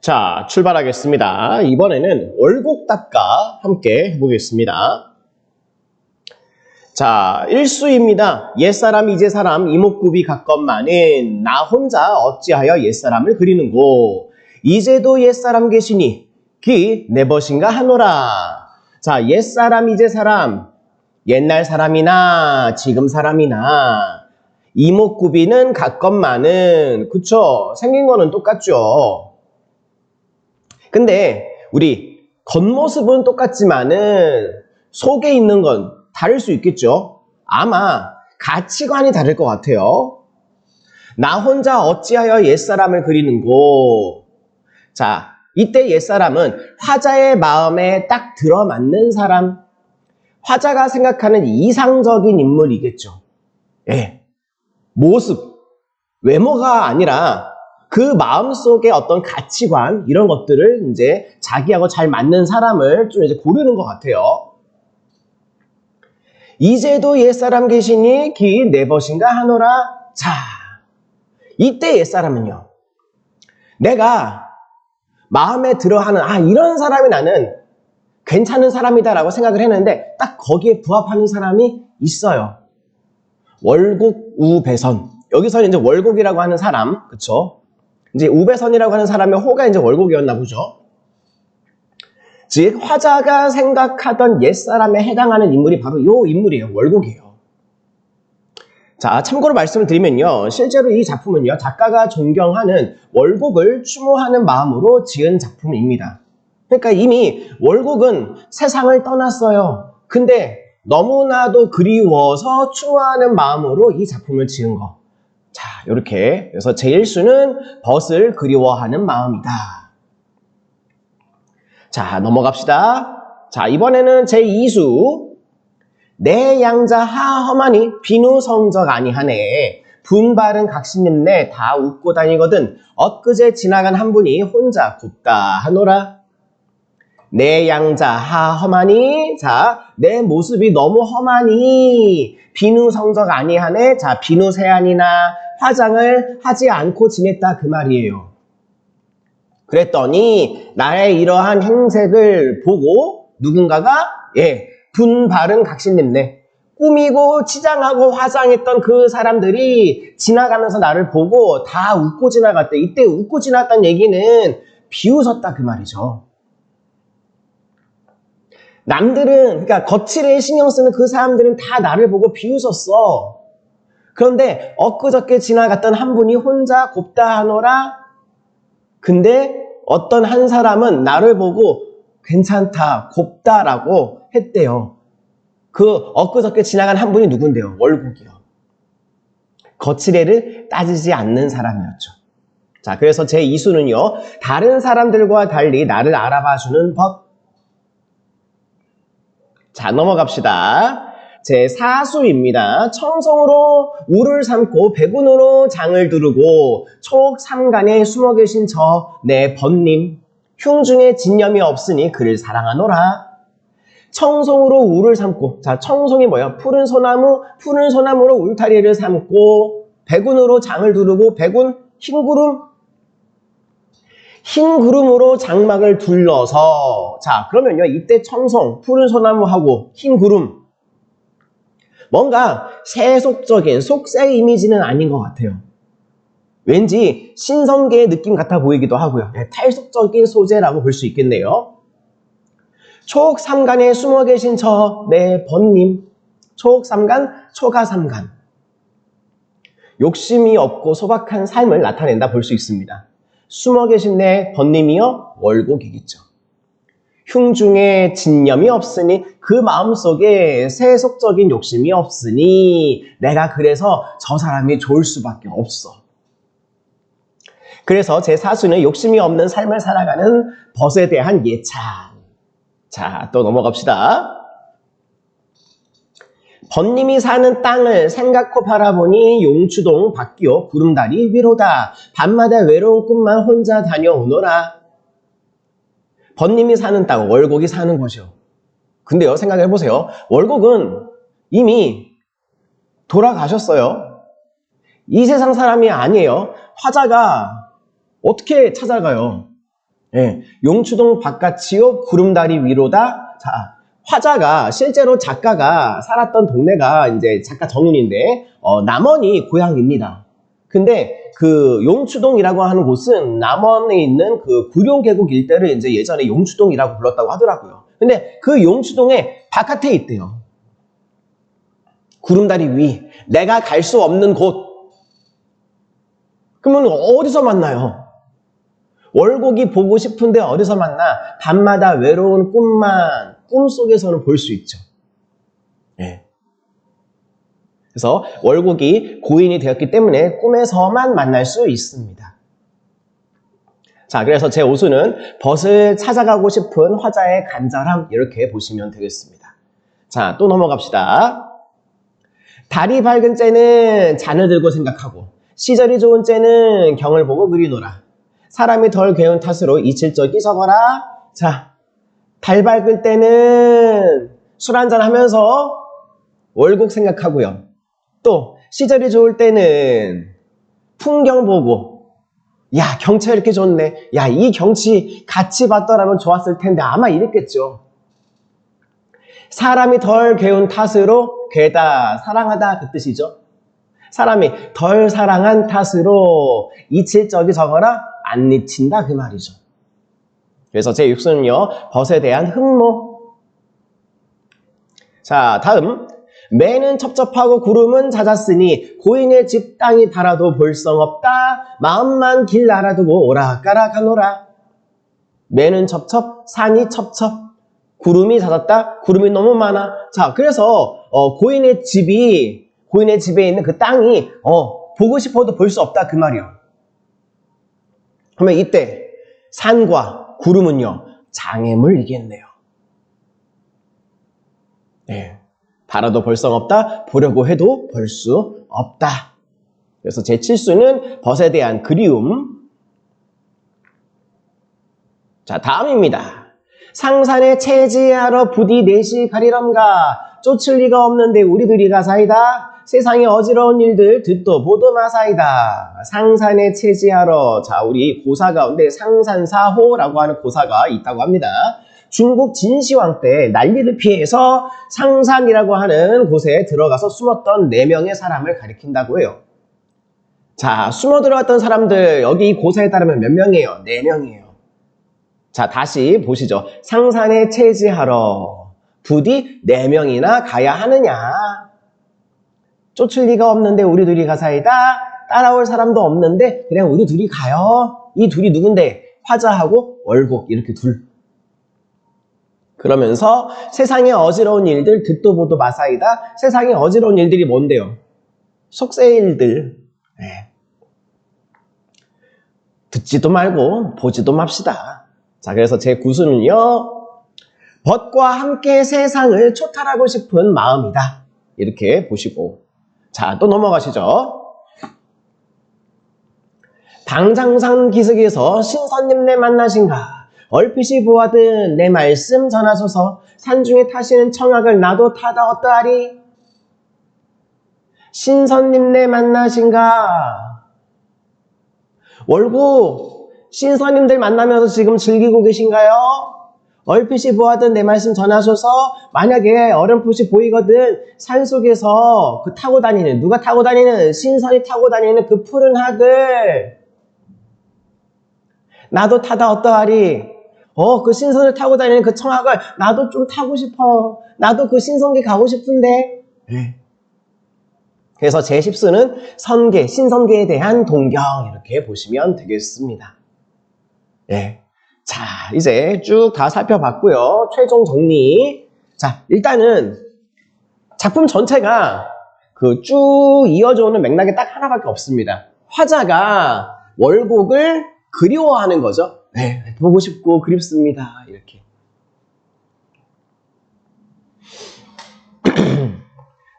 자, 출발하겠습니다. 이번에는 월곡답과 함께 해보겠습니다. 자, 1수입니다. 옛사람 이제사람 이목구비 같건만은 나 혼자 어찌하여 옛사람을 그리는고 이제도 옛사람 계시니 기 내벗인가 하노라. 자, 옛사람 이제사람 옛날 사람이나 지금 사람이나 이목구비는 같건만은 그쵸? 생긴 거는 똑같죠. 근데 우리 겉모습은 똑같지만은 속에 있는 건 다를 수 있겠죠. 아마 가치관이 다를 것 같아요. 나 혼자 어찌하여 옛사람을 그리는고. 자, 이때 옛사람은 화자의 마음에 딱 들어맞는 사람, 화자가 생각하는 이상적인 인물이겠죠. 예, 모습, 외모가 아니라 그 마음속에 어떤 가치관 이런 것들을 이제 자기하고 잘 맞는 사람을 좀 이제 고르는 것 같아요. 이제도 옛사람 계시니 기 내벗인가 하노라. 자, 이때 옛사람은요. 내가 마음에 들어하는 이런 사람이 나는 괜찮은 사람이다라고 생각을 했는데 딱 거기에 부합하는 사람이 있어요. 월곡 우배선. 여기서는 이제 월곡이라고 하는 사람, 그쵸? 이제 우배선이라고 하는 사람의 호가 이제 월곡이었나 보죠. 즉 화자가 생각하던 옛사람에 해당하는 인물이 바로 이 인물이에요. 월곡이에요. 자, 참고로 말씀을 드리면요. 실제로 이 작품은요. 작가가 존경하는 월곡을 추모하는 마음으로 지은 작품입니다. 그러니까 이미 월곡은 세상을 떠났어요. 근데 너무나도 그리워서 추모하는 마음으로 이 작품을 지은 거. 자, 이렇게. 그래서 제1수는 벗을 그리워하는 마음이다. 자, 넘어갑시다. 자, 이번에는 제2수. 내 양자 하험하니 비누 성적 아니하네. 분발은 각신님네 다 웃고 다니거든. 엊그제 지나간 한 분이 혼자 곱다 하노라. 내 양자 하험하니. 자, 내 모습이 너무 험하니 비누 성적 아니하네. 자, 비누 세안이나 화장을 하지 않고 지냈다 그 말이에요. 그랬더니 나의 이러한 행색을 보고 누군가가 분발은 각신냈네. 꾸미고 치장하고 화장했던 그 사람들이 지나가면서 나를 보고 다 웃고 지나갔대. 이때 웃고 지나갔다는 얘기는 비웃었다 그 말이죠. 남들은, 그러니까 거칠에 신경 쓰는 그 사람들은 다 나를 보고 비웃었어. 그런데 엊그저께 지나갔던 한 분이 혼자 곱다 하노라. 근데 어떤 한 사람은 나를 보고 괜찮다, 곱다라고 했대요. 그 엊그저께 지나간 한 분이 누군데요? 월곡이요. 거칠애를 따지지 않는 사람이었죠. 자, 그래서 제2수는요. 다른 사람들과 달리 나를 알아봐주는 법. 자, 넘어갑시다. 제4수입니다. 청송으로 우를 삼고 백운으로 장을 두르고 촉삼간에 숨어 계신 저 내 번님 흉중에 진념이 없으니 그를 사랑하노라. 청송으로 우를 삼고, 자, 청송이 뭐예요? 푸른 소나무로 울타리를 삼고 백운으로 장을 두르고, 백운 흰 구름으로 장막을 둘러서. 자, 그러면요, 이때 청송, 푸른 소나무하고 흰 구름, 뭔가 세속적인 속세 이미지는 아닌 것 같아요. 왠지 신성계의 느낌 같아 보이기도 하고요. 탈속적인 소재라고 볼 수 있겠네요. 촉삼간에 숨어 계신 저 내 번님, 촉삼간, 초가삼간, 욕심이 없고 소박한 삶을 나타낸다 볼 수 있습니다. 숨어 계신 내 번님이여 월곡이겠죠. 흉중에 진념이 없으니, 그 마음속에 세속적인 욕심이 없으니 내가 그래서 저 사람이 좋을 수밖에 없어. 그래서 제4수는 욕심이 없는 삶을 살아가는 벗에 대한 예찬. 자, 또 넘어갑시다. 번님이 사는 땅을 생각코 바라보니 용추동 밖이요 구름다리 위로다. 밤마다 외로운 꿈만 혼자 다녀오노라. 번님이 사는 땅, 월곡이 사는 곳이요. 근데요, 생각해보세요. 월곡은 이미 돌아가셨어요. 이 세상 사람이 아니에요. 화자가 어떻게 찾아가요? 예, 용추동 바깥이요 구름다리 위로다. 자, 화자가 실제로 작가가 살았던 동네가 이제 작가 정윤인데 남원이 고향입니다. 근데 그 용추동이라고 하는 곳은 남원에 있는 그 구룡계곡 일대를 이제 예전에 용추동이라고 불렀다고 하더라고요. 근데 그 용추동의 바깥에 있대요. 구름다리 위, 내가 갈 수 없는 곳. 그러면 어디서 만나요? 월곡이 보고 싶은데 어디서 만나? 밤마다 외로운 꿈만 꿈속에서는 볼 수 있죠. 예. 그래서 월곡이 고인이 되었기 때문에 꿈에서만 만날 수 있습니다. 자, 그래서 제 오수는 벗을 찾아가고 싶은 화자의 간절함 이렇게 보시면 되겠습니다. 자, 또 넘어갑시다. 달이 밝은 때는 잔을 들고 생각하고 시절이 좋은 때는 경을 보고 그리노라. 사람이 덜 괴운 탓으로 잊힐 적이 적어라. 자, 달 밝을 때는 술 한잔 하면서 월곡 생각하고요. 또 시절이 좋을 때는 풍경 보고 야, 경치가 이렇게 좋네. 야, 이 경치 같이 봤더라면 좋았을 텐데 아마 이랬겠죠. 사람이 덜 괴운 탓으로 괴다, 사랑하다 그 뜻이죠. 사람이 덜 사랑한 탓으로 잊힐 적이 적어라. 안 잊힌다 그 말이죠. 그래서 제 6수는요. 벗에 대한 흠모. 자, 다음. 매는 첩첩하고 구름은 잦았으니 고인의 집 땅이 달아도 볼성 없다. 마음만 길 알아두고 오락가락 하노라. 매는 첩첩, 산이 첩첩, 구름이 잦았다. 구름이 너무 많아. 자, 그래서 고인의 집에 있는 그 땅이 보고 싶어도 볼 수 없다 그 말이요. 그러면 이때 산과 구름은요 장애물이겠네요. 네. 달아도 볼성 없다. 보려고 해도 볼 수 없다. 그래서 제 7수는 벗에 대한 그리움. 자, 다음입니다. 상산에 채지하러 부디 내시 가리런가. 쫓을 리가 없는데 우리 둘이 가사이다. 세상에 어지러운 일들 듣도 보도 마사이다. 상산에 채지하러. 자, 우리 고사 가운데 상산사호라고 하는 고사가 있다고 합니다. 중국 진시황 때 난리를 피해서 상산이라고 하는 곳에 들어가서 숨었던 4명의 사람을 가리킨다고 해요. 자, 숨어 들어갔던 사람들 여기 이 고사에 따르면 몇 명이에요? 4명이에요. 자, 다시 보시죠. 상산에 채지하러 부디 4명이나 가야 하느냐. 쫓을 리가 없는데 우리 둘이 가사이다. 따라올 사람도 없는데 그냥 우리 둘이 가요. 이 둘이 누군데? 화자하고 월곡 이렇게 둘. 그러면서 세상에 어지러운 일들 듣도 보도 마사이다. 세상에 어지러운 일들이 뭔데요? 속세의 일들. 네. 듣지도 말고 보지도 맙시다. 자, 그래서 제 9수는요. 벗과 함께 세상을 초탈하고 싶은 마음이다. 이렇게 보시고. 자, 또 넘어가시죠. 당장산 기슭에서 신선님네 만나신가. 얼핏이 보아든 내 말씀 전하소서. 산중에 타시는 청악을 나도 타다 어떠하리. 신선님네 만나신가. 월곡 신선님들 만나면서 지금 즐기고 계신가요? 얼핏이 보아든 내 말씀 전하소서. 만약에 어렴풋이 보이거든 산속에서 그 타고 다니는, 누가 타고 다니는? 신선이 타고 다니는 그 푸른 학을 나도 타다 어떠하리. 그 신선을 타고 다니는 그 청학을 나도 좀 타고 싶어. 나도 그 신선계 가고 싶은데. 그래서 제 10수는 선계, 신선계에 대한 동경 이렇게 보시면 되겠습니다. 네. 자, 이제 쭉 다 살펴봤고요. 최종 정리. 자, 일단은 작품 전체가 그 쭉 이어져 오는 맥락이 딱 하나밖에 없습니다. 화자가 월곡을 그리워하는 거죠. 네, 보고 싶고 그립습니다. 이렇게.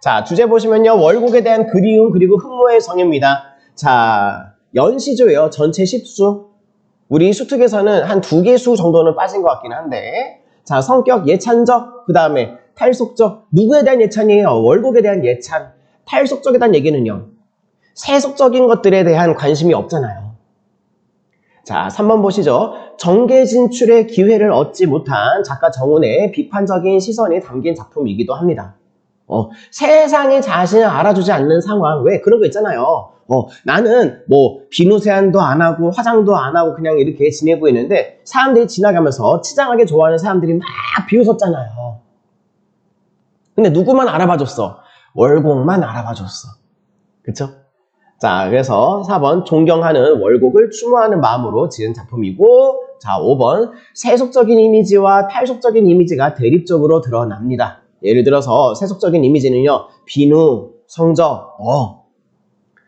자, 주제 보시면요. 월곡에 대한 그리움 그리고 흠모의 성입니다. 자, 연시조예요. 전체 10수. 우리 수특에서는 한 2개 수 정도는 빠진 것 같긴 한데. 자, 성격, 예찬적, 그 다음에 탈속적. 누구에 대한 예찬이에요? 월곡에 대한 예찬. 탈속적에 대한 얘기는요. 세속적인 것들에 대한 관심이 없잖아요. 자, 3번 보시죠. 정계 진출의 기회를 얻지 못한 작가 정운의 비판적인 시선이 담긴 작품이기도 합니다. 세상이 자신을 알아주지 않는 상황, 왜 그런 거 있잖아요. 나는 뭐 비누 세안도 안 하고 화장도 안 하고 그냥 이렇게 지내고 있는데 사람들이 지나가면서 치장하게 좋아하는 사람들이 막 비웃었잖아요. 근데 누구만 알아봐줬어? 월곡만 알아봐줬어. 그쵸? 자, 그래서 4번 존경하는 월곡을 추모하는 마음으로 지은 작품이고, 자, 5번 세속적인 이미지와 탈속적인 이미지가 대립적으로 드러납니다. 예를 들어서 세속적인 이미지는요, 비누, 성적,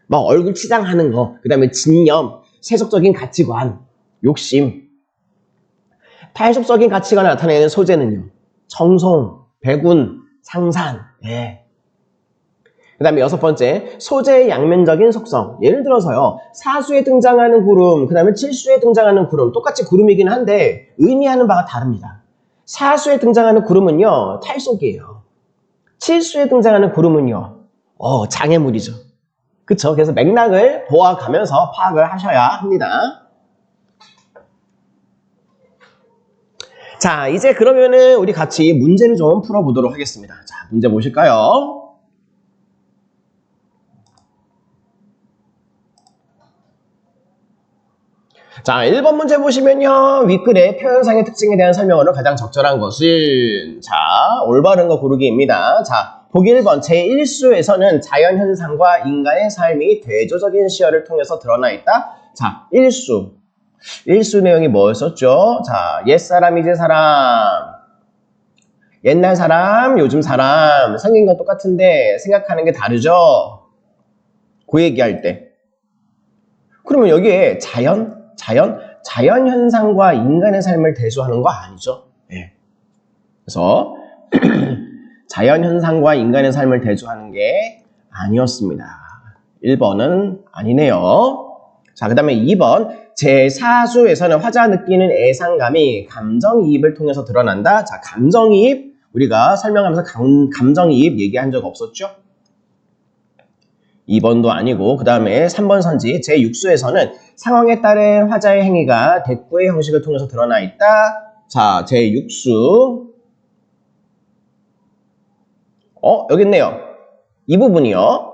막 얼굴 치장하는 거, 그 다음에 진념, 세속적인 가치관, 욕심. 탈속적인 가치관을 나타내는 소재는요, 청송, 백운, 상산. 예. 그 다음에 6번째, 소재의 양면적인 속성. 예를 들어서요, 사수에 등장하는 구름, 그 다음에 칠수에 등장하는 구름, 똑같이 구름이긴 한데 의미하는 바가 다릅니다. 사수에 등장하는 구름은요, 탈속이에요. 칠수에 등장하는 구름은요, 장애물이죠. 그쵸? 그래서 맥락을 보아가면서 파악을 하셔야 합니다. 자, 이제 그러면은 우리 같이 문제를 좀 풀어보도록 하겠습니다. 자, 문제 보실까요? 자, 1번 문제 보시면요. 윗글의 표현상의 특징에 대한 설명으로 가장 적절한 것은, 자, 올바른 거 고르기입니다. 자, 보기 1번 제1수에서는 자연현상과 인간의 삶이 대조적인 시야를 통해서 드러나 있다. 자, 1수 내용이 뭐였었죠? 자, 옛사람, 이제 사람, 옛날 사람, 요즘 사람, 생긴 건 똑같은데 생각하는 게 다르죠? 그 얘기할 때. 그러면 여기에 자연현상과 인간의 삶을 대조하는 거 아니죠? 네. 그래서 자연현상과 인간의 삶을 대조하는 게 아니었습니다. 1번은 아니네요. 자, 그 다음에 2번 제4수에서는 화자가 느끼는 애상감이 감정이입을 통해서 드러난다. 자, 감정이입 우리가 설명하면서 감정이입 얘기한 적 없었죠? 2번도 아니고 그 다음에 3번 선지 제6수에서는 상황에 따른 화자의 행위가 대꾸의 형식을 통해서 드러나 있다. 자, 제6수 여기 있네요. 이 부분이요.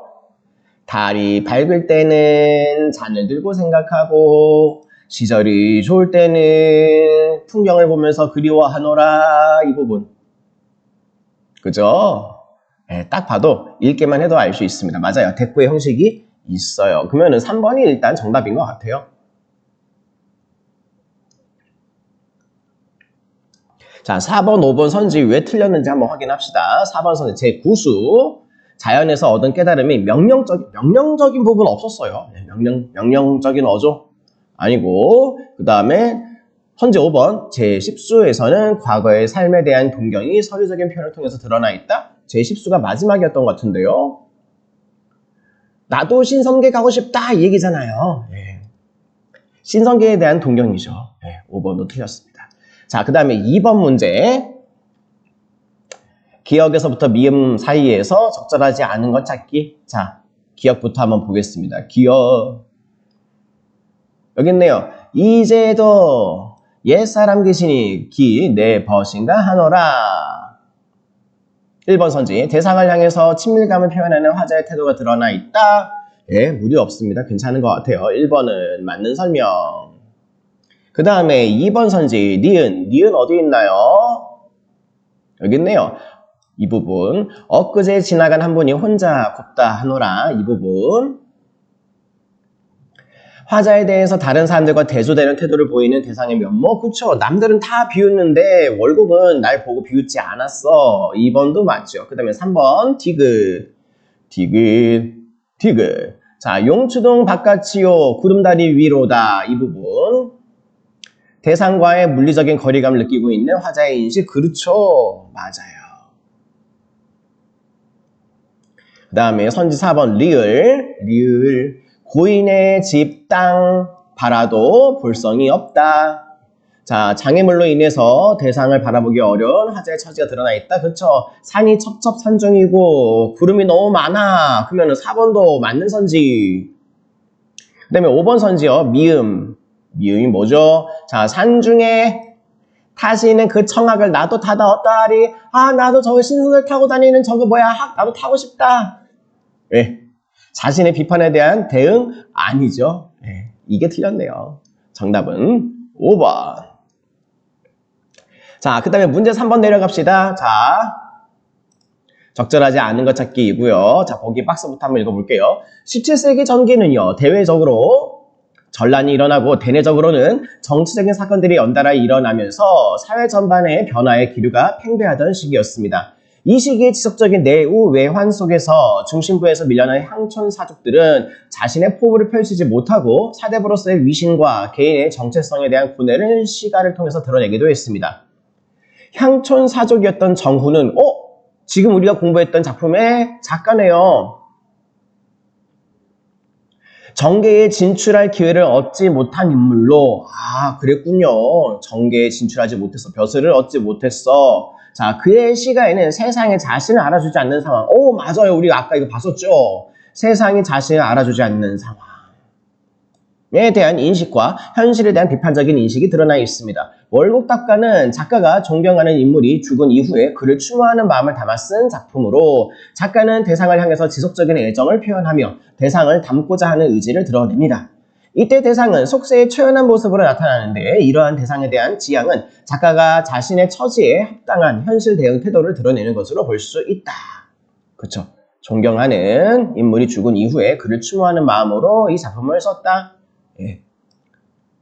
달이 밝을 때는 잔을 들고 생각하고 시절이 좋을 때는 풍경을 보면서 그리워하노라. 이 부분. 그죠? 네, 딱 봐도 읽기만 해도 알 수 있습니다. 맞아요. 대꾸의 형식이 있어요. 그러면은 3번이 일단 정답인 것 같아요. 자, 4번, 5번 선지 왜 틀렸는지 한번 확인합시다. 4번 선지 제9수 자연에서 얻은 깨달음이 명령적인 부분 없었어요. 네, 명령적인 어조 아니고 그 다음에 선지 5번 제10수에서는 과거의 삶에 대한 동경이 서류적인 표현을 통해서 드러나 있다. 제10수가 마지막이었던 것 같은데요. 나도 신성계 가고 싶다 이 얘기잖아요. 네. 신성계에 대한 동경이죠. 네, 5번도 틀렸습니다. 자, 그 다음에 2번 문제. 기억에서부터 미음 사이에서 적절하지 않은 것 찾기. 자, 기억부터 한번 보겠습니다. 기억. 여기 있네요. 이제도 옛사람 귀신이 내 벗인가 하노라. 1번 선지. 대상을 향해서 친밀감을 표현하는 화자의 태도가 드러나 있다. 예, 무리 없습니다. 괜찮은 것 같아요. 1번은 맞는 설명. 그 다음에 2번 선지. 니은 어디 있나요? 여기 있네요. 이 부분. 엊그제 지나간 한 분이 혼자 곱다 하노라. 이 부분. 화자에 대해서 다른 사람들과 대조되는 태도를 보이는 대상의 면모. 그쵸? 남들은 다 비웃는데 월곡은 날 보고 비웃지 않았어. 2번도 맞죠. 그 다음에 3번 디귿. 자, 용추동 바깥이요 구름다리 위로다. 이 부분. 대상과의 물리적인 거리감을 느끼고 있는 화자의 인식. 그렇죠. 맞아요. 그 다음에 선지 4번 리을. 고인의 집, 땅 바라도 볼성이 없다. 자, 장애물로 인해서 대상을 바라보기 어려운 화자의 처지가 드러나 있다. 그쵸? 산이 첩첩산중이고 구름이 너무 많아. 그러면 4번도 맞는 선지. 그 다음에 5번 선지요. 미음 미음이 뭐죠? 자, 산중에 타시는 그 청학을 나도 타다 어따리. 아, 나도 저거 신선을 타고 다니는 저거 뭐야. 나도 타고 싶다. 예. 자신의 비판에 대한 대응 아니죠. 예. 이게 틀렸네요. 정답은 5번. 자, 그 다음에 문제 3번 내려갑시다. 자, 적절하지 않은 것 찾기이고요. 자, 보기 박스부터 한번 읽어볼게요. 17세기 전기는요, 대외적으로 전란이 일어나고 대내적으로는 정치적인 사건들이 연달아 일어나면서 사회 전반의 변화의 기류가 팽배하던 시기였습니다. 이 시기의 지속적인 내우 외환 속에서 중심부에서 밀려난 향촌 사족들은 자신의 포부를 펼치지 못하고 사대부로서의 위신과 개인의 정체성에 대한 고뇌를 시가를 통해서 드러내기도 했습니다. 향촌 사족이었던 정후는 지금 우리가 공부했던 작품의 작가네요. 정계에 진출할 기회를 얻지 못한 인물로, 그랬군요. 정계에 진출하지 못했어. 벼슬을 얻지 못했어. 자, 그의 시가에는 세상에 자신을 알아주지 않는 상황. 맞아요. 우리가 아까 이거 봤었죠. 세상이 자신을 알아주지 않는 상황에 대한 인식과 현실에 대한 비판적인 인식이 드러나 있습니다. 월곡답가는 작가가 존경하는 인물이 죽은 이후에 그를 추모하는 마음을 담아 쓴 작품으로 작가는 대상을 향해서 지속적인 애정을 표현하며 대상을 닮고자 하는 의지를 드러냅니다. 이때 대상은 속세의 초연한 모습으로 나타나는데 이러한 대상에 대한 지향은 작가가 자신의 처지에 합당한 현실 대응 태도를 드러내는 것으로 볼 수 있다. 그렇죠? 존경하는 인물이 죽은 이후에 그를 추모하는 마음으로 이 작품을 썼다. 예.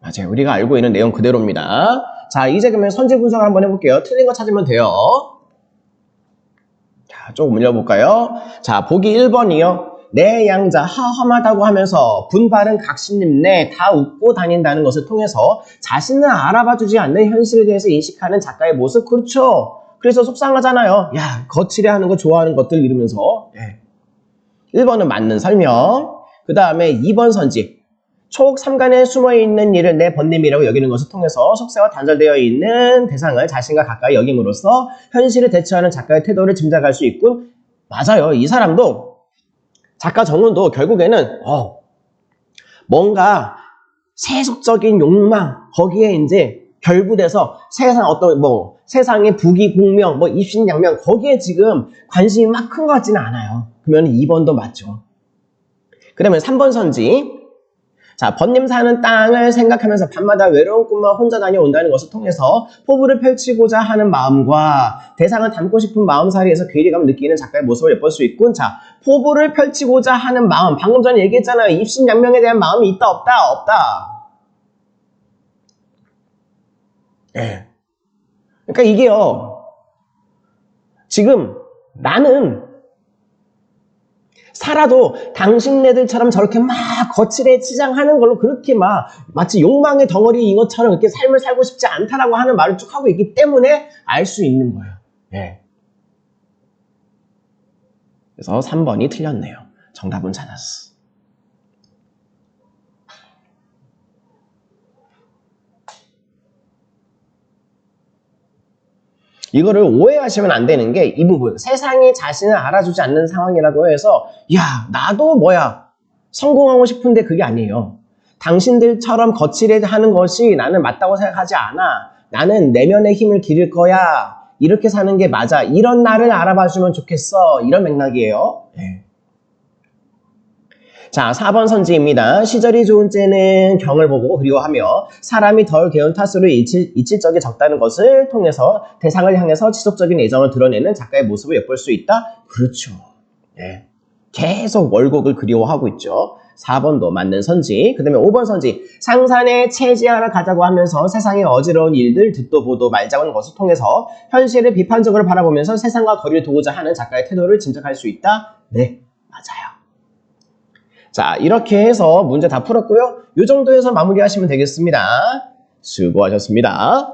맞아요. 우리가 알고 있는 내용 그대로입니다. 자, 이제 그러면 선지 분석을 한번 해볼게요. 틀린 거 찾으면 돼요. 자, 조금 올려볼까요? 자, 보기 1번이요. 내 양자 험하다고 하면서 분발은 각신님네 다 웃고 다닌다는 것을 통해서 자신을 알아봐주지 않는 현실에 대해서 인식하는 작가의 모습. 그렇죠. 그래서 속상하잖아요. 야, 거칠해하는 거 좋아하는 것들 이러면서. 1번은 맞는 설명. 그 다음에 2번 선지. 촉 삼간에 숨어있는 일을 내 번님이라고 여기는 것을 통해서 속세와 단절되어 있는 대상을 자신과 가까이 여김으로써 현실을 대처하는 작가의 태도를 짐작할 수 있고, 맞아요. 이 사람도 작가 정훈도 결국에는 뭔가 세속적인 욕망 거기에 이제 결부돼서 세상의 부귀 공명 입신양명 거기에 지금 관심이 막 큰 것 같지는 않아요. 그러면 2번도 맞죠. 그러면 3번 선지. 자, 번님 사는 땅을 생각하면서 밤마다 외로운 꿈만 혼자 다녀온다는 것을 통해서 포부를 펼치고자 하는 마음과 대상을 닮고 싶은 마음사리에서 괴리감을 느끼는 작가의 모습을 엿볼 수 있군. 자, 포부를 펼치고자 하는 마음. 방금 전에 얘기했잖아요. 입신양명에 대한 마음이 있다, 없다, 없다. 예. 그러니까 이게요. 지금 나는 살아도 당신네들처럼 저렇게 막 거칠게 치장하는 걸로 그렇게 마치 욕망의 덩어리인 것처럼 이렇게 삶을 살고 싶지 않다라고 하는 말을 쭉 하고 있기 때문에 알 수 있는 거예요. 네. 그래서 3번이 틀렸네요. 정답은 찾았어. 이거를 오해하시면 안 되는 게 이 부분. 세상이 자신을 알아주지 않는 상황이라고 해서 나도 성공하고 싶은데 그게 아니에요. 당신들처럼 거칠게 하는 것이 나는 맞다고 생각하지 않아. 나는 내면의 힘을 기를 거야. 이렇게 사는 게 맞아. 이런 나를 알아봐주면 좋겠어. 이런 맥락이에요. 네. 자, 4번 선지입니다. 시절이 좋은 때는 경을 보고 그리워하며 사람이 덜 개운 탓으로 잊힐 적이 적다는 것을 통해서 대상을 향해서 지속적인 애정을 드러내는 작가의 모습을 엿볼 수 있다? 그렇죠. 네. 계속 월곡을 그리워하고 있죠. 4번도 맞는 선지. 그 다음에 5번 선지. 상산에 체지하러 가자고 하면서 세상의 어지러운 일들 듣도 보도 말자는 것을 통해서 현실을 비판적으로 바라보면서 세상과 거리를 두고자 하는 작가의 태도를 짐작할 수 있다? 네, 맞아요. 자, 이렇게 해서 문제 다 풀었고요. 이 정도에서 마무리하시면 되겠습니다. 수고하셨습니다.